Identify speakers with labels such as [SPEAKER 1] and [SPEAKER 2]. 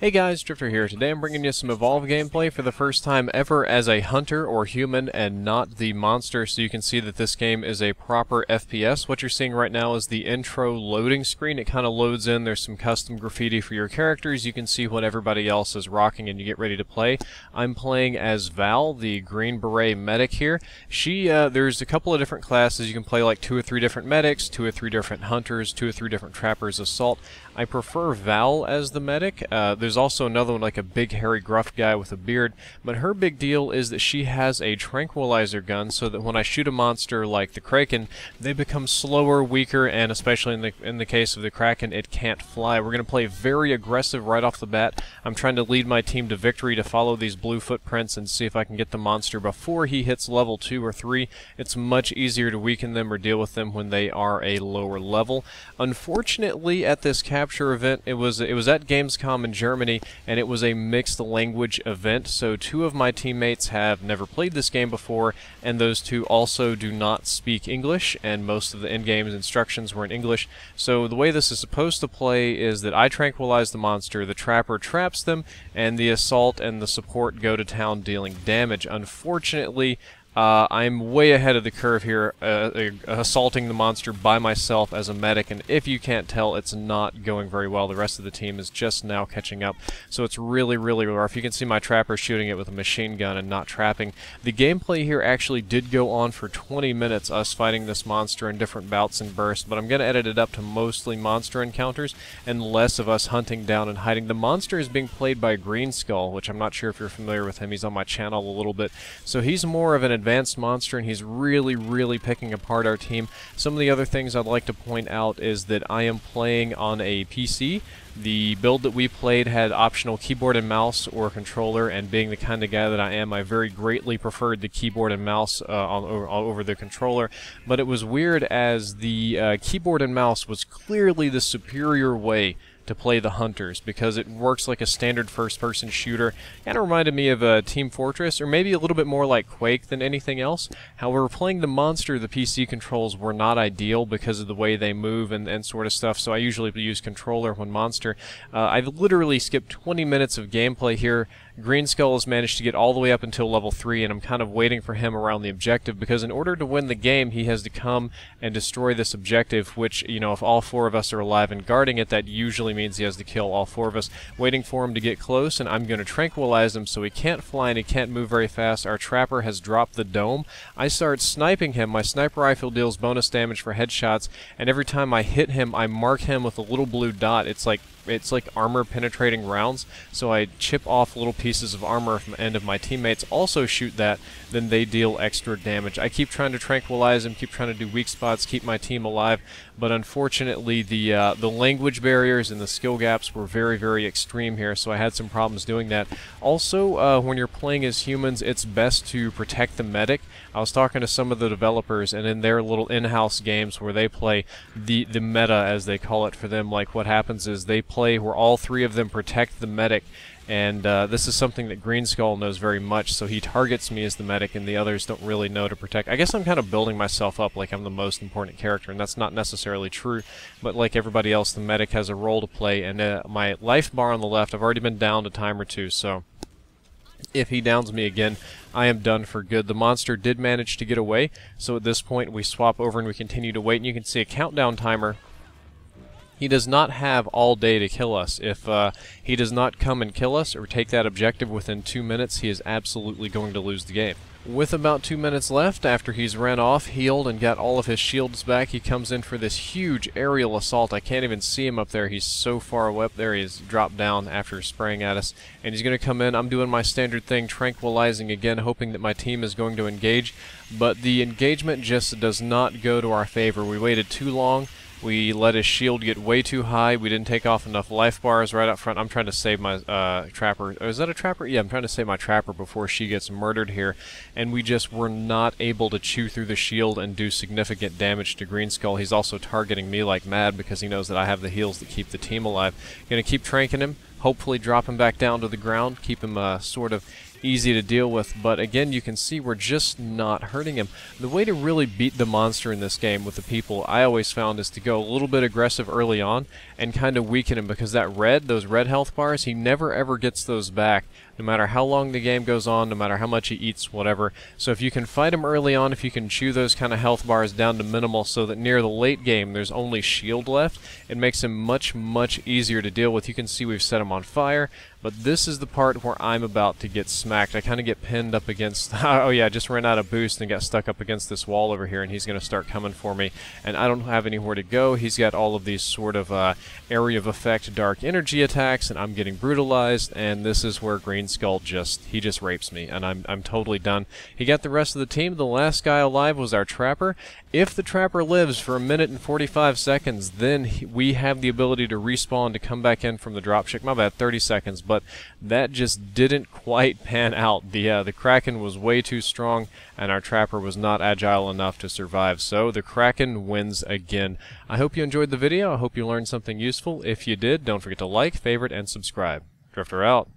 [SPEAKER 1] Hey guys, Drifter here. Today I'm bringing you some Evolve gameplay for the first time ever as a hunter or human and not the monster, so you can see that this game is a proper FPS. What you're seeing right now is the intro loading screen. It kind of loads in. There's some custom graffiti for your characters. You can see what everybody else is rocking and you get ready to play. I'm playing as Val, the Green Beret medic here. There's a couple of different classes. You can play like 2 or 3 different medics, 2 or 3 different hunters, 2 or 3 different trappers, assault. I prefer Val as the medic. There's also another one, like a big hairy gruff guy with a beard, but her big deal is that she has a tranquilizer gun so that when I shoot a monster like the Kraken, they become slower, weaker, and especially in the case of the Kraken, it can't fly. We're going to play very aggressive right off the bat. I'm trying to lead my team to victory to follow these blue footprints and see if I can get the monster before he hits level 2 or 3. It's much easier to weaken them or deal with them when they are a lower level. Unfortunately, at this capture event, it was at Gamescom in Germany, and it was a mixed language event, so 2 of my teammates have never played this game before, and those 2 also do not speak English, and most of the in-game instructions were in English. So the way this is supposed to play is that I tranquilize the monster, the trapper traps them, and the assault and the support go to town dealing damage. Unfortunately, I'm way ahead of the curve here, assaulting the monster by myself as a medic, and if you can't tell, it's not going very well. The rest of the team is just now catching up, so it's really, really rough. You can see my trapper shooting it with a machine gun and not trapping. The gameplay here actually did go on for 20 minutes, us fighting this monster in different bouts and bursts, but I'm going to edit it up to mostly monster encounters and less of us hunting down and hiding. The monster is being played by Green Skull, which I'm not sure if you're familiar with him. He's on my channel a little bit, so he's more of an advanced monster, and he's really picking apart our team. Some of the other things I'd like to point out is that I am playing on a PC. The build that we played had optional keyboard and mouse or controller, and being the kind of guy that I am, I very greatly preferred the keyboard and mouse over the controller. But it was weird, as the keyboard and mouse was clearly the superior way to play the hunters, because it works like a standard first-person shooter. Kind of reminded me of Team Fortress, or maybe a little bit more like Quake than anything else. However, playing the monster, the PC controls were not ideal because of the way they move and sort of stuff, so I usually use controller when monster. I've literally skipped 20 minutes of gameplay here. Green Skull has managed to get all the way up until level 3, and I'm kind of waiting for him around the objective, because in order to win the game, he has to come and destroy this objective, which, you know, if all 4 of us are alive and guarding it, that usually means he has to kill all 4 of us. Waiting for him to get close, and I'm going to tranquilize him so he can't fly and he can't move very fast. Our trapper has dropped the dome. I start sniping him. My sniper rifle deals bonus damage for headshots, and every time I hit him, I mark him with a little blue dot. It's like armor penetrating rounds, so I chip off little pieces of armor from the end of my teammates also shoot that, then they deal extra damage. I keep trying to tranquilize him, keep trying to do weak spots, keep my team alive, but unfortunately the language barriers and the skill gaps were very extreme here, so I had some problems doing that. Also, when you're playing as humans, it's best to protect the medic. I was talking to some of the developers, and in their little in-house games where they play the meta, as they call it for them, like what happens is they play where all 3 of them protect the medic, and this is something that Green Skull knows very much, so he targets me as the medic and the others don't really know to protect. I guess I'm kind of building myself up like I'm the most important character, and that's not necessarily true, but like everybody else, the medic has a role to play, and my life bar on the left, I've already been downed a time or 2, so if he downs me again, I am done for good. The monster did manage to get away, so at this point we swap over and we continue to wait, and you can see a countdown timer. He does not have all day to kill us. If he does not come and kill us or take that objective within 2 minutes, he is absolutely going to lose the game. With about 2 minutes left, after he's ran off, healed, and got all of his shields back, he comes in for this huge aerial assault. I can't even see him up there. He's so far away up there. He's dropped down after spraying at us. And he's going to come in. I'm doing my standard thing, tranquilizing again, hoping that my team is going to engage. But the engagement just does not go to our favor. We waited too long. We let his shield get way too high. We didn't take off enough life bars right up front. I'm trying to save my trapper. Is that a trapper? Yeah, I'm trying to save my trapper before she gets murdered here. And we just were not able to chew through the shield and do significant damage to Green Skull. He's also targeting me like mad because he knows that I have the heals that keep the team alive. Gonna keep tranking him. Hopefully drop him back down to the ground. Keep him sort of easy to deal with, but again, you can see we're just not hurting him. The way to really beat the monster in this game with the people, I always found, is to go a little bit aggressive early on and kind of weaken him, because those red health bars, he never ever gets those back, no matter how long the game goes on, no matter how much he eats, whatever. So if you can fight him early on, if you can chew those kind of health bars down to minimal so that near the late game there's only shield left, it makes him much, much easier to deal with. You can see we've set him on fire, but this is the part where I'm about to get smacked. I kind of get pinned up against... oh yeah, I just ran out of boost and got stuck up against this wall over here, and he's going to start coming for me, and I don't have anywhere to go. He's got all of these sort of area of effect dark energy attacks, and I'm getting brutalized, and this is where Green Skull he just rapes me, and I'm totally done. He got the rest of the team. The last guy alive was our Trapper. If the Trapper lives for 1 minute and 45 seconds, then we have the ability to respawn to come back in from the dropship. My bad, 30 seconds, but that just didn't quite pan out. The Kraken was way too strong, and our Trapper was not agile enough to survive, so the Kraken wins again. I hope you enjoyed the video. I hope you learned something useful. If you did, don't forget to like, favorite, and subscribe. Drifter out.